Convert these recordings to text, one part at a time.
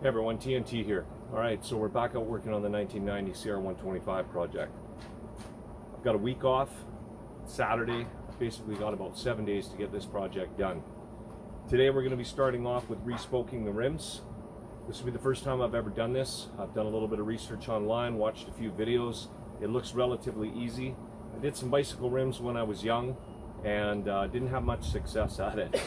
Hey everyone, TNT here. Alright, so we're back out working on the 1990 CR125 project. I've got a week off, Saturday. I've basically got about 7 days to get this project done. Today we're going to be starting off with respoking the rims. This will be the first time I've ever done this. I've done a little bit of research online, watched a few videos. It looks relatively easy. I did some bicycle rims when I was young and didn't have much success at it.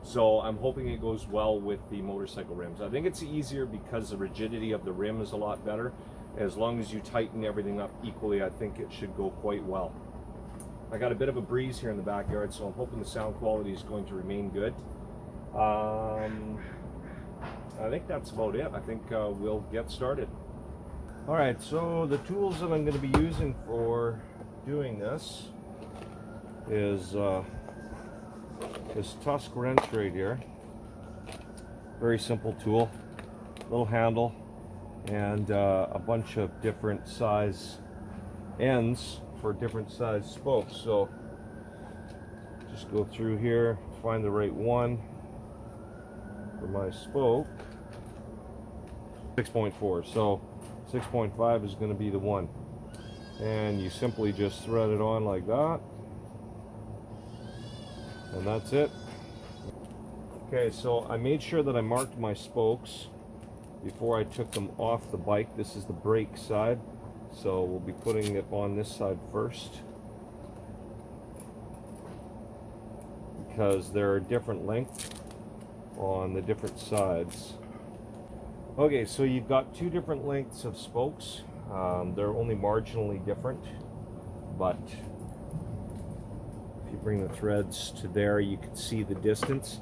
So I'm hoping it goes well with the motorcycle rims. I think it's easier because the rigidity of the rim is a lot better. As long as you tighten everything up equally, I think it should go quite well. I got a bit of a breeze here in the backyard, so I'm hoping the sound quality is going to remain good. I think that's about it. I think we'll get started. All right, so the tools that I'm going to be using for doing this is this Tusk wrench right here. Very simple tool, little handle, and a bunch of different size ends for different size spokes. So just go through here, find the right one for my spoke. 6.4, so 6.5 is going to be the one, and you simply just thread it on like that. And that's it. Okay, so I made sure that I marked my spokes before I took them off the bike. This is the brake side, so we'll be putting it on this side first because there are different lengths on the different sides. Okay, so you've got two different lengths of spokes. They're only marginally different, but if you bring the threads to there, you can see the distance.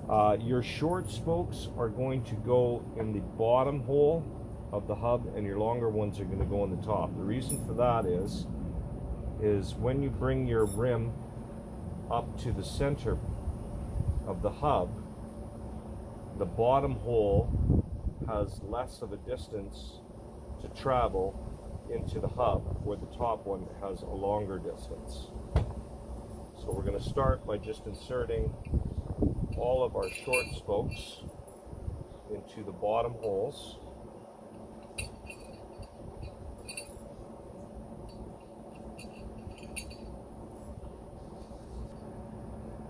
Your short spokes are going to go in the bottom hole of the hub, and your longer ones are going to go on the top. The reason for that is when you bring your rim up to the center of the hub, the bottom hole has less of a distance to travel into the hub, where the top one has a longer distance. So we're going to start by just inserting all of our short spokes into the bottom holes.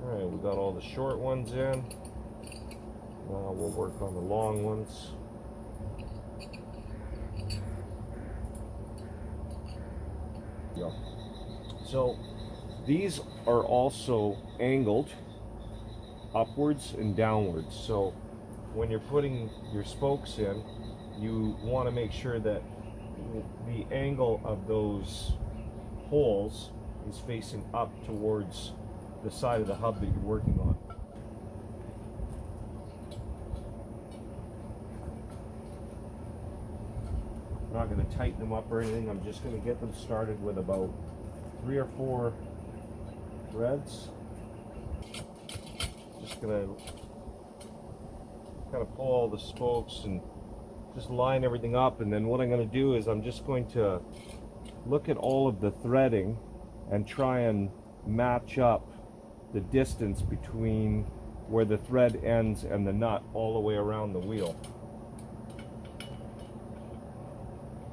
Alright, we got all the short ones in. Now we'll work on the long ones. So these are also angled upwards and downwards. So when you're putting your spokes in, you want to make sure that the angle of those holes is facing up towards the side of the hub that you're working on. I'm not going to tighten them up or anything. I'm just going to get them started with about 3 or 4 threads. Just going to kind of pull all the spokes and just line everything up, and then what I'm going to do is I'm just going to look at all of the threading and try and match up the distance between where the thread ends and the nut all the way around the wheel.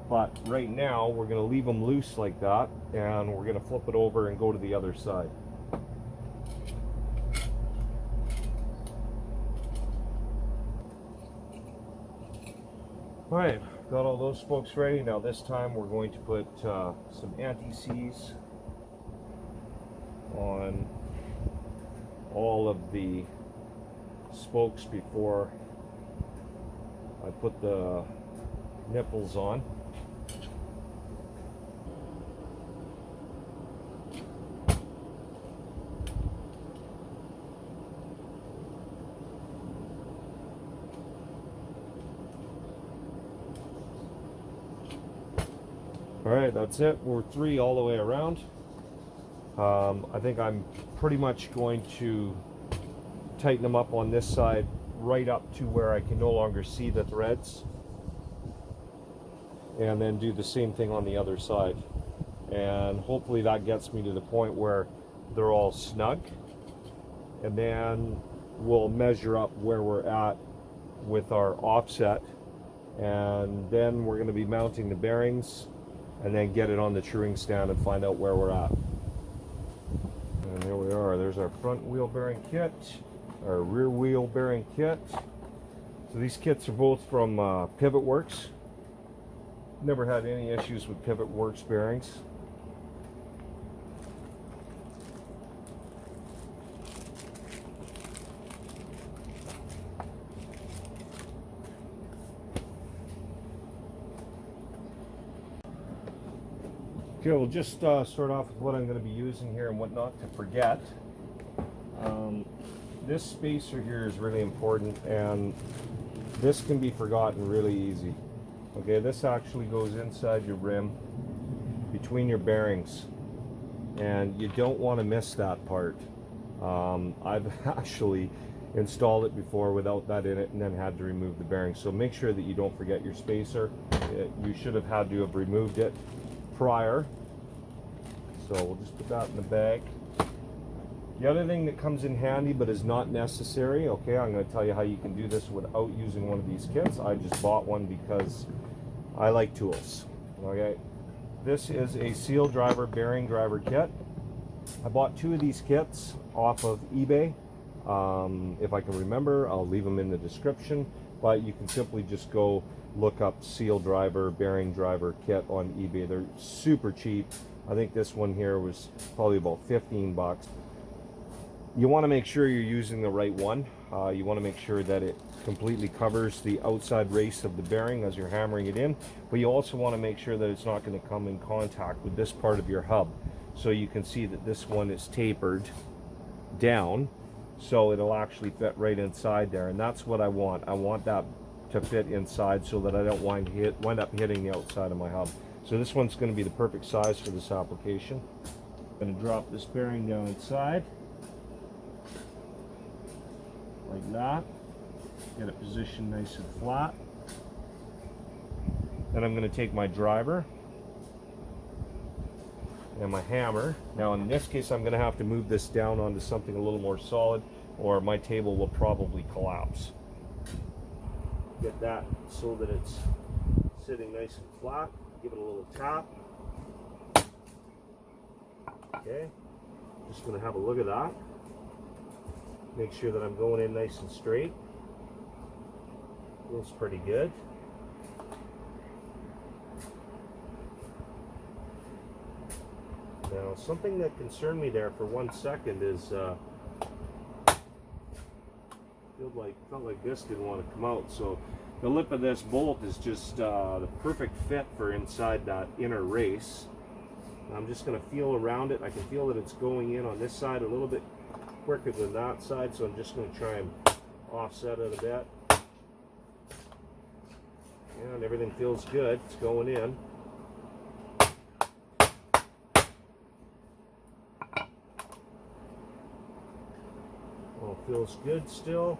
But right now we're going to leave them loose like that, and we're going to flip it over and go to the other side. Alright, got all those spokes ready. Now this time we're going to put some anti-seize on all of the spokes before I put the nipples on. Alright, that's it. We're 3 all the way around. I think I'm pretty much going to tighten them up on this side right up to where I can no longer see the threads, and then do the same thing on the other side, and hopefully that gets me to the point where they're all snug, and then we'll measure up where we're at with our offset, and then we're going to be mounting the bearings and then get it on the truing stand and find out where we're at. And there we are. There's our front wheel bearing kit, our rear wheel bearing kit. So these kits are both from Pivot Works. Never had any issues with Pivot Works bearings. Okay, we'll just start off with what I'm going to be using here and what not to forget. This spacer here is really important, and this can be forgotten really easy. Okay, this actually goes inside your rim between your bearings, and you don't want to miss that part. I've actually installed it before without that in it and then had to remove the bearings. So make sure that you don't forget your spacer. You should have had to have removed it prior. So we'll just put that in the bag. The other thing that comes in handy but is not necessary, okay, I'm going to tell you how you can do this without using one of these kits. I just bought one because I like tools. Okay, this is a seal driver bearing driver kit. I bought 2 of these kits off of eBay. If I can remember, I'll leave them in the description, but you can simply just go look up seal driver bearing driver kit on eBay. They're super cheap. I think this one here was probably about 15 bucks. You want to make sure you're using the right one. You want to make sure that it completely covers the outside race of the bearing as you're hammering it in, but you also want to make sure that it's not going to come in contact with this part of your hub. So you can see that this one is tapered down, so it'll actually fit right inside there, and that's what I want. I want that to fit inside so that I don't wind up hitting the outside of my hub. So this one's going to be the perfect size for this application. I'm going to drop this bearing down inside like that. Get it positioned nice and flat. Then I'm going to take my driver and my hammer. Now in this case I'm going to have to move this down onto something a little more solid, or my table will probably collapse. Get that so that it's sitting nice and flat. Give it a little tap. Okay, just going to have a look at that. Make sure that I'm going in nice and straight. Looks pretty good. Now, something that concerned me there for 1 second is felt like this didn't want to come out. So the lip of this bolt is just the perfect fit for inside that inner race. I'm just going to feel around it. I can feel that it's going in on this side a little bit quicker than that side, so I'm just going to try and offset it a bit. And everything feels good. It's going in. All feels good still.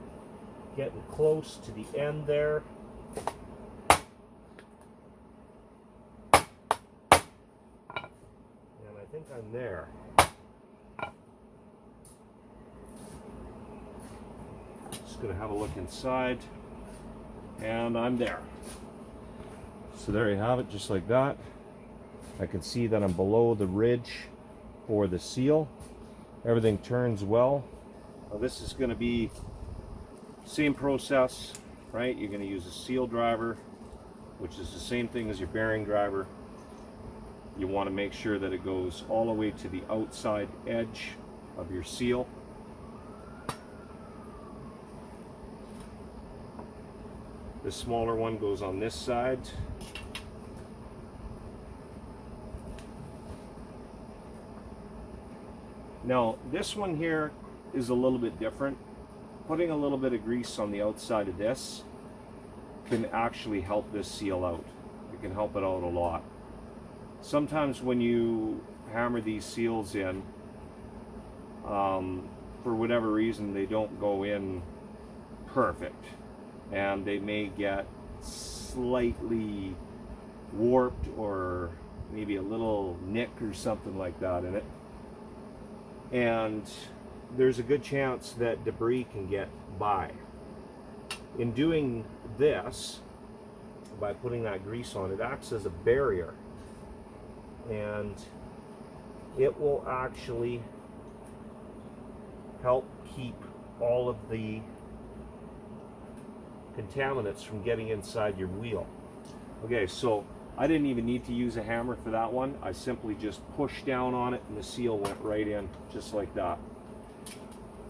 Getting close to the end there. And I think I'm there. Just going to have a look inside. And I'm there. So there you have it, just like that. I can see that I'm below the ridge for the seal. Everything turns well. Now this is going to be same process, right? You're going to use a seal driver, which is the same thing as your bearing driver. You want to make sure that it goes all the way to the outside edge of your seal. The smaller one goes on this side. Now this one here is a little bit different. Putting a little bit of grease on the outside of this can actually help this seal out. It can help it out a lot. Sometimes when you hammer these seals in, for whatever reason they don't go in perfect, and they may get slightly warped or maybe a little nick or something like that in it, and there's a good chance that debris can get by. in doing this, by putting that grease on, it acts as a barrier, and it will actually help keep all of the contaminants from getting inside your wheel. Okay, so I didn't even need to use a hammer for that one. I simply just pushed down on it and the seal went right in, just like that.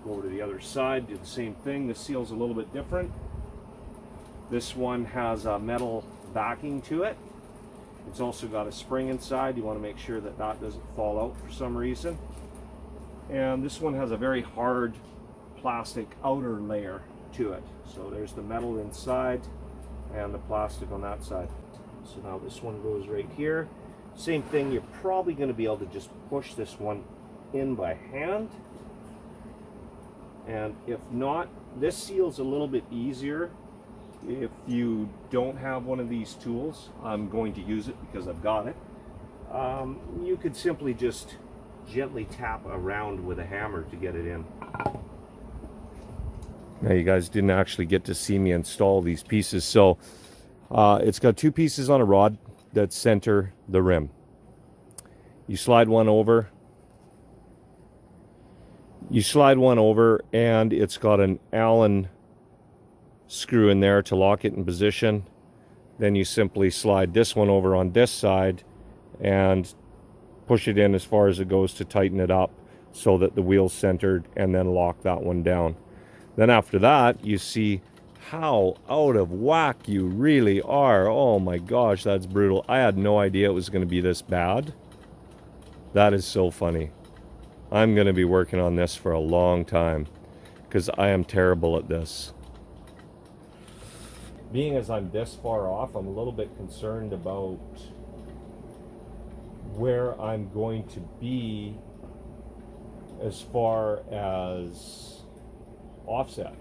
Go over to the other side, do the same thing. The seal's a little bit different. This one has a metal backing to it. It's also got a spring inside. You want to make sure that that doesn't fall out for some reason. And this one has a very hard plastic outer layer to it. So there's the metal inside and the plastic on that side. So now this one goes right here. Same thing, you're probably going to be able to just push this one in by hand. And if not, this seal's a little bit easier if you don't have one of these tools. I'm going to use it because I've got it. You could simply just gently tap around with a hammer to get it in. Now you guys didn't actually get to see me install these pieces. So it's got two pieces on a rod that center the rim. You slide one over. And it's got an Allen screw in there to lock it in position. Then you simply slide this one over on this side and push it in as far as it goes to tighten it up so that the wheel's centered, and then lock that one down. Then after that, you see how out of whack you really are. Oh my gosh, that's brutal. I had no idea it was going to be this bad. That is so funny. I'm going to be working on this for a long time because I am terrible at this. Being as I'm this far off, I'm a little bit concerned about where I'm going to be as far as offset.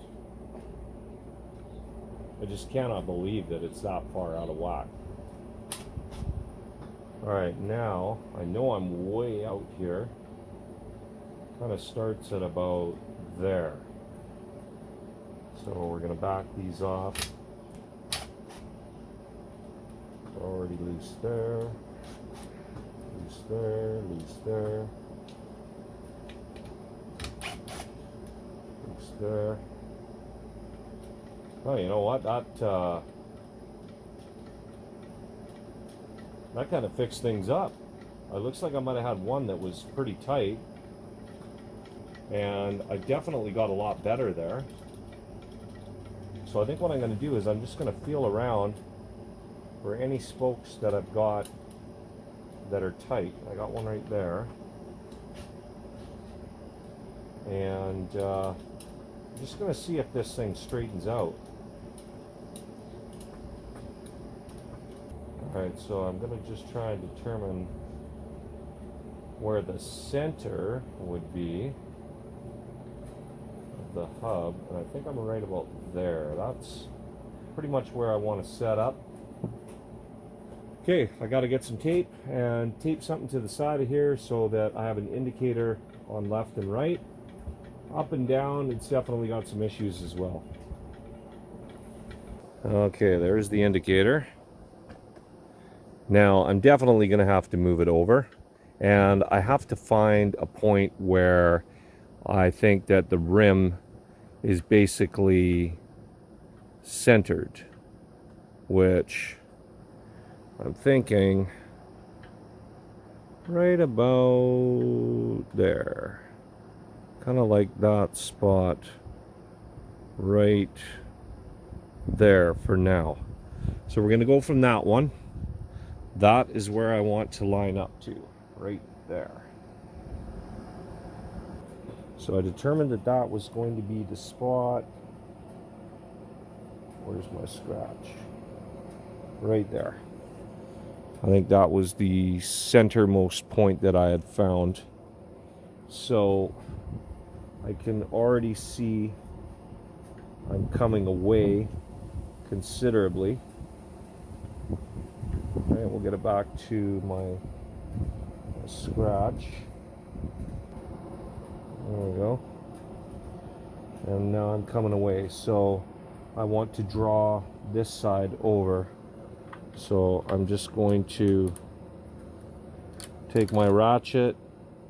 I just cannot believe that it's that far out of whack. Alright, now I know I'm way out here. Kind of starts at about there. So we're going to back these off. Already loose there. Loose there, loose there. Loose there. Oh, you know what? That kind of fixed things up. It looks like I might have had one that was pretty tight. And I definitely got a lot better there. So I think what I'm going to do is I'm just going to feel around for any spokes that I've got that are tight. I got one right there. And I'm just going to see if this thing straightens out. Alright, so I'm going to just try and determine where the center would be of the hub. And I think I'm right about there. That's pretty much where I want to set up. Okay, I got to get some tape and tape something to the side of here so that I have an indicator on left and right. Up and down, it's definitely got some issues as well. Okay, there's the indicator. Now, I'm definitely going to have to move it over, and I have to find a point where I think that the rim is basically centered, which I'm thinking right about there. Kind of like that spot right there for now. So we're going to go from that one. That is where I want to line up to, right there. So I determined that that was going to be the spot. Where's my scratch? Right there. I think that was the centermost point that I had found. So I can already see I'm coming away considerably. Okay, we'll get it back to my scratch. There we go. And now I'm coming away. So I want to draw this side over. So I'm just going to take my ratchet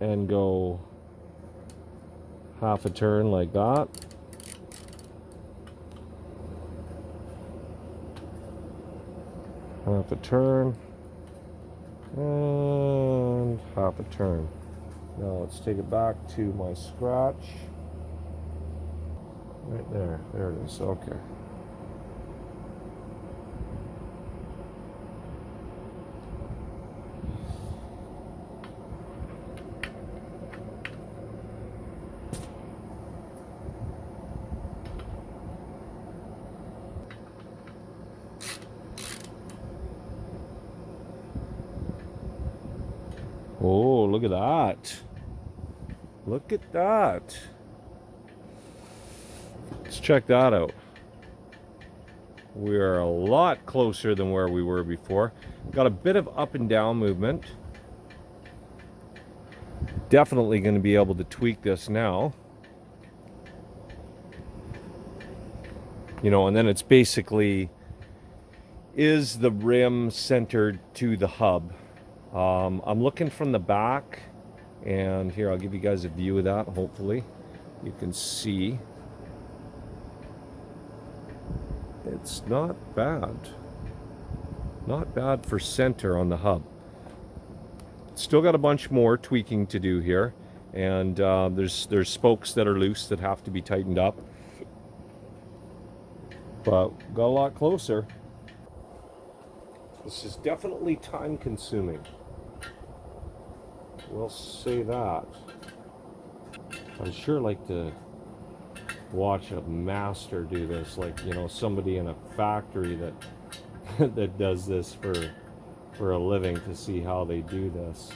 and go half a turn like that. Half a turn and half a turn. Now let's take it back to my scratch. Right there, there it is, okay. Oh, look at that. Look at that. Let's check that out. We are a lot closer than where we were before. Got a bit of up and down movement. Definitely going to be able to tweak this now. You know, and then it's basically, is the rim centered to the hub? I'm looking from the back, and here I'll give you guys a view of that. Hopefully you can see. It's not bad. Not bad for center on the hub. Still got a bunch more tweaking to do here, and there's spokes that are loose that have to be tightened up. But got a lot closer. This is definitely time consuming. We'll say that. I'd sure like to watch a master do this, like, you know, somebody in a factory that that does this for a living, to see how they do this.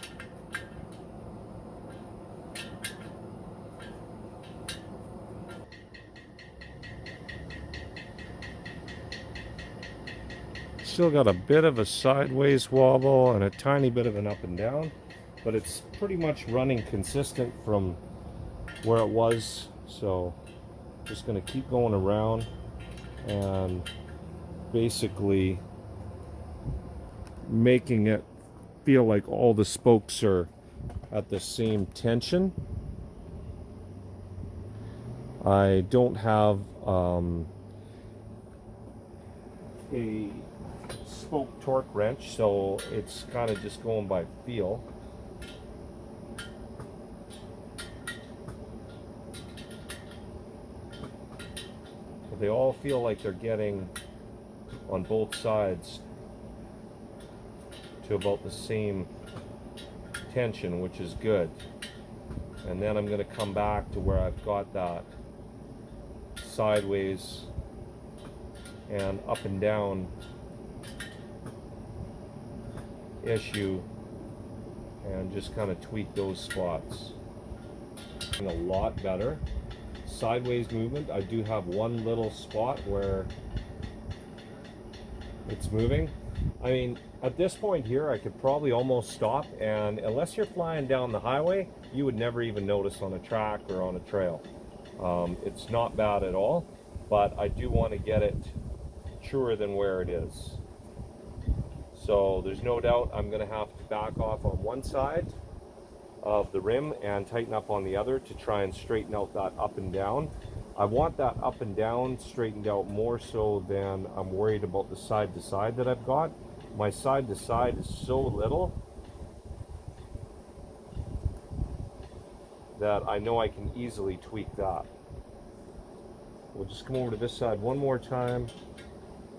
Still got a bit of a sideways wobble and a tiny bit of an up and down, but it's pretty much running consistent from where it was. So just going to keep going around and basically making it feel like all the spokes are at the same tension. I don't have a spoke torque wrench, so it's kind of just going by feel. But they all feel like they're getting on both sides to about the same tension, which is good. And then I'm going to come back to where I've got that sideways and up and down issue, and just kind of tweak those spots. A lot better. Sideways movement, I do have one little spot where it's moving. I mean, at this point here, I could probably almost stop, and unless you're flying down the highway, you would never even notice on a track or on a trail. It's not bad at all, but I do want to get it truer than where it is. So there's no doubt I'm going to have to back off on one side of the rim and tighten up on the other to try and straighten out that up and down. I want that up and down straightened out more so than I'm worried about the side to side that I've got. My side to side is so little that I know I can easily tweak that. We'll just come over to this side one more time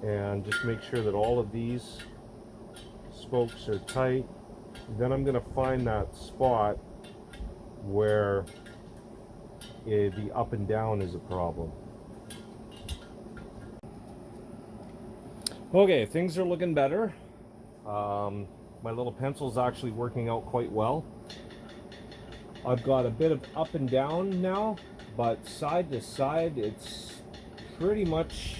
and just make sure that all of these spokes are tight. Then I'm going to find that spot where the up and down is a problem. Okay, things are looking better. My little pencil's actually working out quite well. I've got a bit of up and down now, but side to side it's pretty much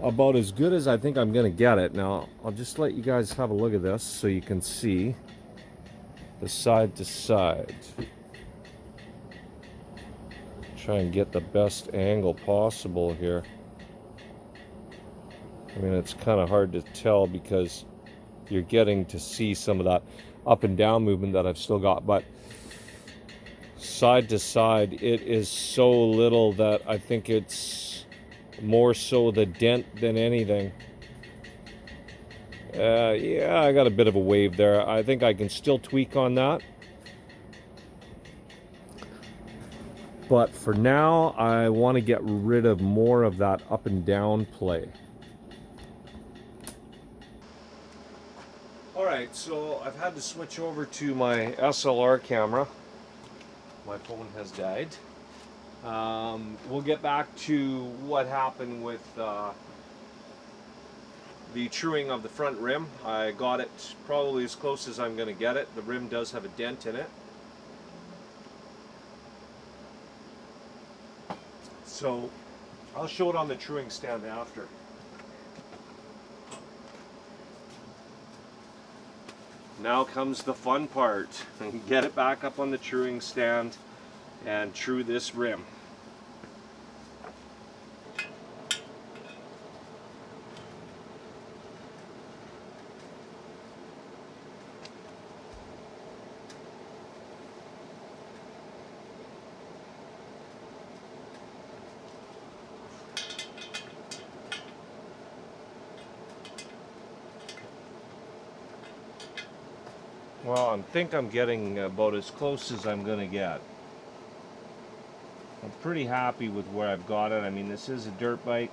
about as good as I think I'm gonna get it. Now I'll just let you guys have a look at this so you can see the side to side. Try and get the best angle possible here. I mean, it's kind of hard to tell because you're getting to see some of that up and down movement that I've still got, but side to side, it is so little that I think it's more so the dent than anything. Yeah, I got a bit of a wave there. I think I can still tweak on that. But for now, I want to get rid of more of that up and down play. Alright, so I've had to switch over to my SLR camera. My phone has died. We'll get back to what happened with the truing of the front rim. I got it probably as close as I'm going to get it. The rim does have a dent in it. So I'll show it on the truing stand after. Now comes the fun part. Get it back up on the truing stand and true this rim. Well, I think I'm getting about as close as I'm going to get. I'm pretty happy with where I've got it. I mean, this is a dirt bike.